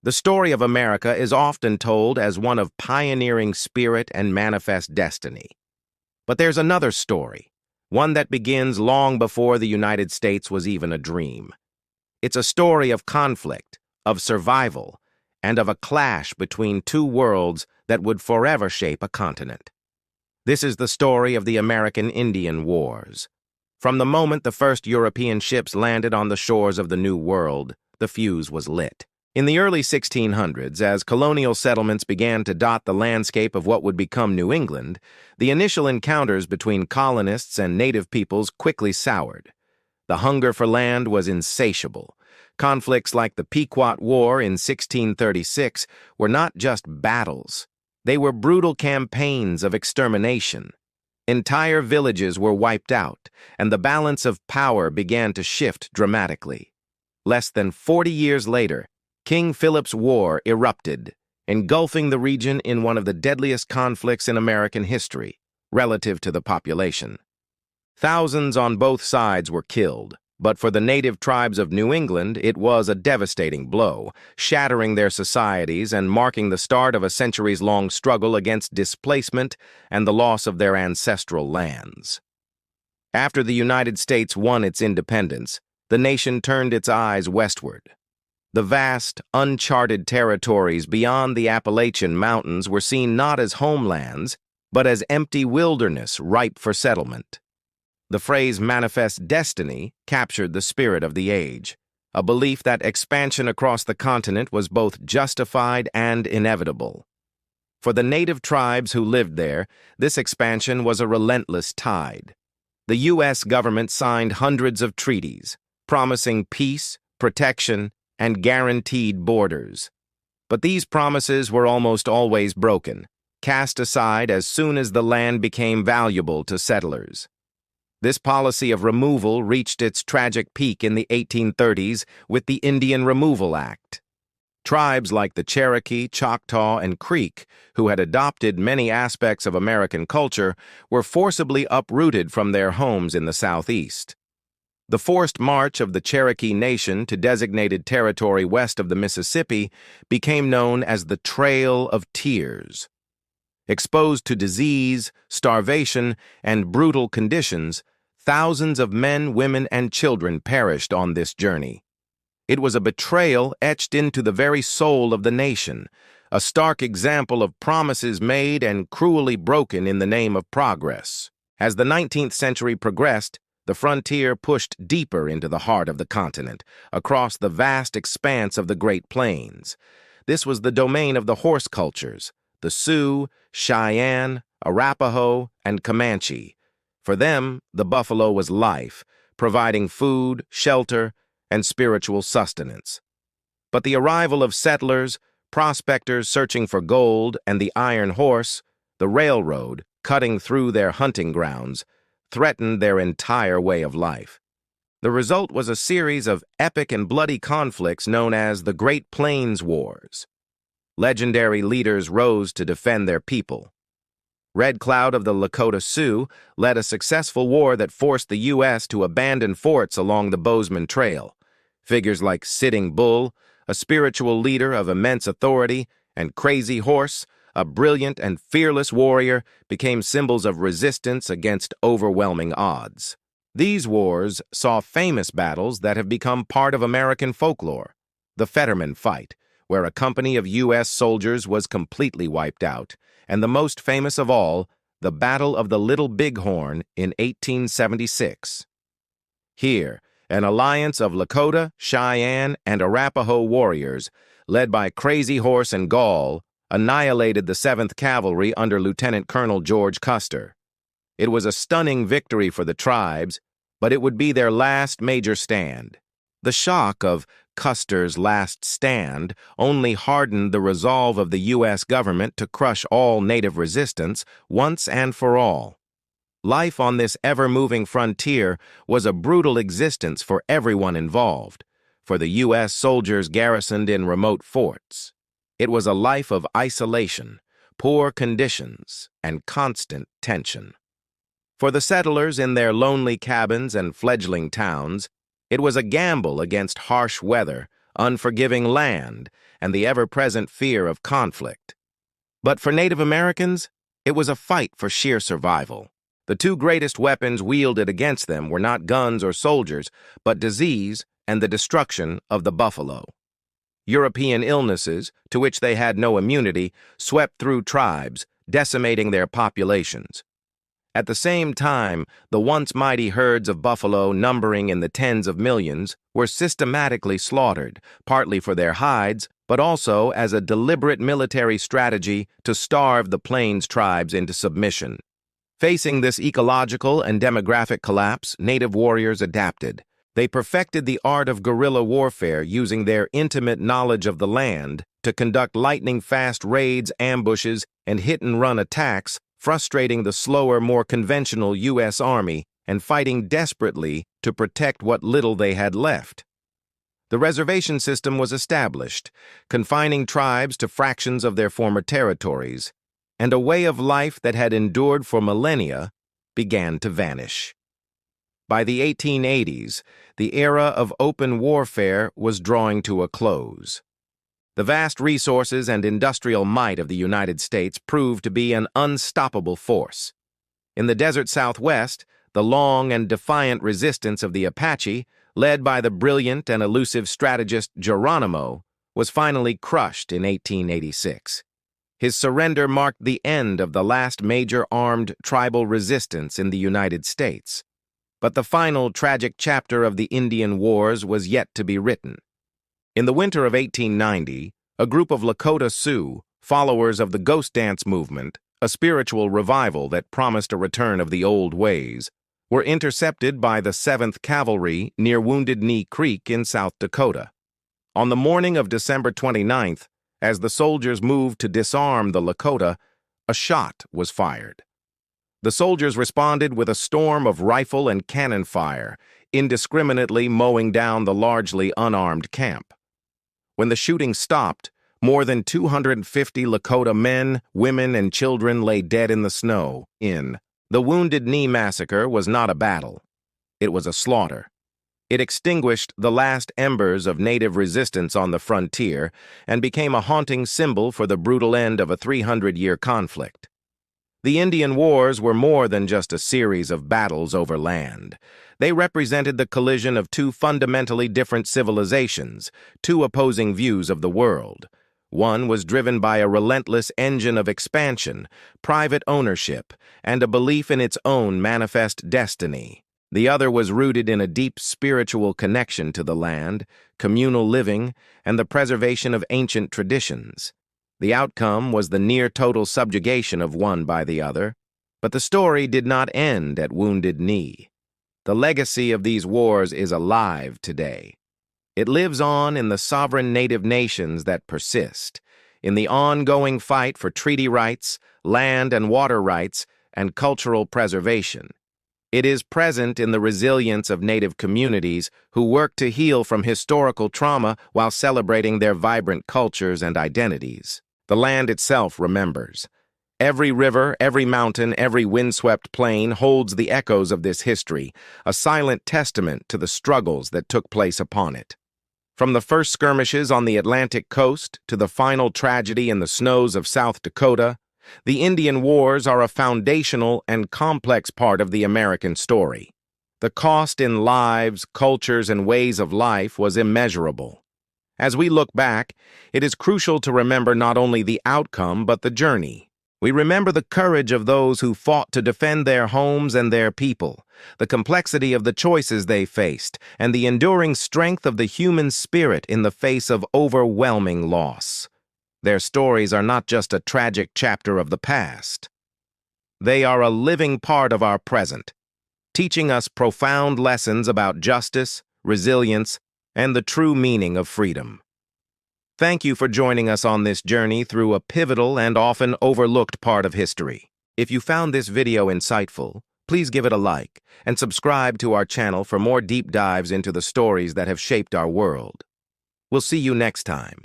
The story of America is often told as one of pioneering spirit and manifest destiny. But there's another story, one that begins long before the United States was even a dream. It's a story of conflict, of survival, and of a clash between two worlds that would forever shape a continent. This is the story of the American Indian Wars. From the moment the first European ships landed on the shores of the New World, the fuse was lit. In the early 1600s, as colonial settlements began to dot the landscape of what would become New England, the initial encounters between colonists and native peoples quickly soured. The hunger for land was insatiable. Conflicts like the Pequot War in 1636 were not just battles. They were brutal campaigns of extermination. Entire villages were wiped out, and the balance of power began to shift dramatically. Less than 40 years later, King Philip's War erupted, engulfing the region in one of the deadliest conflicts in American history, relative to the population. Thousands on both sides were killed, but for the native tribes of New England, it was a devastating blow, shattering their societies and marking the start of a centuries-long struggle against displacement and the loss of their ancestral lands. After the United States won its independence, the nation turned its eyes westward. The vast, uncharted territories beyond the Appalachian Mountains were seen not as homelands, but as empty wilderness ripe for settlement. The phrase manifest destiny captured the spirit of the age, a belief that expansion across the continent was both justified and inevitable. For the native tribes who lived there, this expansion was a relentless tide. The U.S. government signed hundreds of treaties, promising peace, protection, and guaranteed borders. But these promises were almost always broken, cast aside as soon as the land became valuable to settlers. This policy of removal reached its tragic peak in the 1830s with the Indian Removal Act. Tribes like the Cherokee, Choctaw, and Creek, who had adopted many aspects of American culture, were forcibly uprooted from their homes in the Southeast. The forced march of the Cherokee Nation to designated territory west of the Mississippi became known as the Trail of Tears. Exposed to disease, starvation, and brutal conditions, thousands of men, women, and children perished on this journey. It was a betrayal etched into the very soul of the nation, a stark example of promises made and cruelly broken in the name of progress. As the 19th century progressed, the frontier pushed deeper into the heart of the continent, across the vast expanse of the Great Plains. This was the domain of the horse cultures, the Sioux, Cheyenne, Arapaho, and Comanche. For them, the buffalo was life, providing food, shelter, and spiritual sustenance. But the arrival of settlers, prospectors searching for gold, and the iron horse, the railroad, cutting through their hunting grounds, threatened their entire way of life. The result was a series of epic and bloody conflicts known as the Great Plains Wars. Legendary leaders rose to defend their people. Red Cloud of the Lakota Sioux led a successful war that forced the U.S. to abandon forts along the Bozeman Trail. Figures like Sitting Bull, a spiritual leader of immense authority, and Crazy Horse, a brilliant and fearless warrior, became symbols of resistance against overwhelming odds. These wars saw famous battles that have become part of American folklore. The Fetterman Fight, where a company of U.S. soldiers was completely wiped out, and the most famous of all, the Battle of the Little Bighorn in 1876. Here, an alliance of Lakota, Cheyenne, and Arapaho warriors, led by Crazy Horse and Gall, annihilated the 7th Cavalry under Lieutenant Colonel George Custer. It was a stunning victory for the tribes, but it would be their last major stand. The shock of Custer's last stand only hardened the resolve of the U.S. government to crush all native resistance once and for all. Life on this ever-moving frontier was a brutal existence for everyone involved, for the U.S. soldiers garrisoned in remote forts. It was a life of isolation, poor conditions, and constant tension. For the settlers in their lonely cabins and fledgling towns, it was a gamble against harsh weather, unforgiving land, and the ever-present fear of conflict. But for Native Americans, it was a fight for sheer survival. The two greatest weapons wielded against them were not guns or soldiers, but disease and the destruction of the buffalo. European illnesses, to which they had no immunity, swept through tribes, decimating their populations. At the same time, the once mighty herds of buffalo, numbering in the tens of millions, were systematically slaughtered, partly for their hides, but also as a deliberate military strategy to starve the Plains tribes into submission. Facing this ecological and demographic collapse, native warriors adapted. They perfected the art of guerrilla warfare using their intimate knowledge of the land to conduct lightning-fast raids, ambushes, and hit-and-run attacks, frustrating the slower, more conventional U.S. Army and fighting desperately to protect what little they had left. The reservation system was established, confining tribes to fractions of their former territories, and a way of life that had endured for millennia began to vanish. By the 1880s, the era of open warfare was drawing to a close. The vast resources and industrial might of the United States proved to be an unstoppable force. In the desert Southwest, the long and defiant resistance of the Apache, led by the brilliant and elusive strategist Geronimo, was finally crushed in 1886. His surrender marked the end of the last major armed tribal resistance in the United States. But the final tragic chapter of the Indian Wars was yet to be written. In the winter of 1890, a group of Lakota Sioux, followers of the Ghost Dance movement, a spiritual revival that promised a return of the old ways, were intercepted by the 7th Cavalry near Wounded Knee Creek in South Dakota. On the morning of December 29th, as the soldiers moved to disarm the Lakota, a shot was fired. The soldiers responded with a storm of rifle and cannon fire, indiscriminately mowing down the largely unarmed camp. When the shooting stopped, more than 250 Lakota men, women, and children lay dead in the snow. The Wounded Knee Massacre was not a battle. It was a slaughter. It extinguished the last embers of native resistance on the frontier and became a haunting symbol for the brutal end of a 300-year conflict. The Indian Wars were more than just a series of battles over land. They represented the collision of two fundamentally different civilizations, two opposing views of the world. One was driven by a relentless engine of expansion, private ownership, and a belief in its own manifest destiny. The other was rooted in a deep spiritual connection to the land, communal living, and the preservation of ancient traditions. The outcome was the near-total subjugation of one by the other, but the story did not end at Wounded Knee. The legacy of these wars is alive today. It lives on in the sovereign native nations that persist, in the ongoing fight for treaty rights, land and water rights, and cultural preservation. It is present in the resilience of native communities who work to heal from historical trauma while celebrating their vibrant cultures and identities. The land itself remembers. Every river, every mountain, every windswept plain holds the echoes of this history, a silent testament to the struggles that took place upon it. From the first skirmishes on the Atlantic coast to the final tragedy in the snows of South Dakota, the Indian Wars are a foundational and complex part of the American story. The cost in lives, cultures, and ways of life was immeasurable. As we look back, it is crucial to remember not only the outcome but the journey. We remember the courage of those who fought to defend their homes and their people, the complexity of the choices they faced, and the enduring strength of the human spirit in the face of overwhelming loss. Their stories are not just a tragic chapter of the past. They are a living part of our present, teaching us profound lessons about justice, resilience, and the true meaning of freedom. Thank you for joining us on this journey through a pivotal and often overlooked part of history. If you found this video insightful, please give it a like and subscribe to our channel for more deep dives into the stories that have shaped our world. We'll see you next time.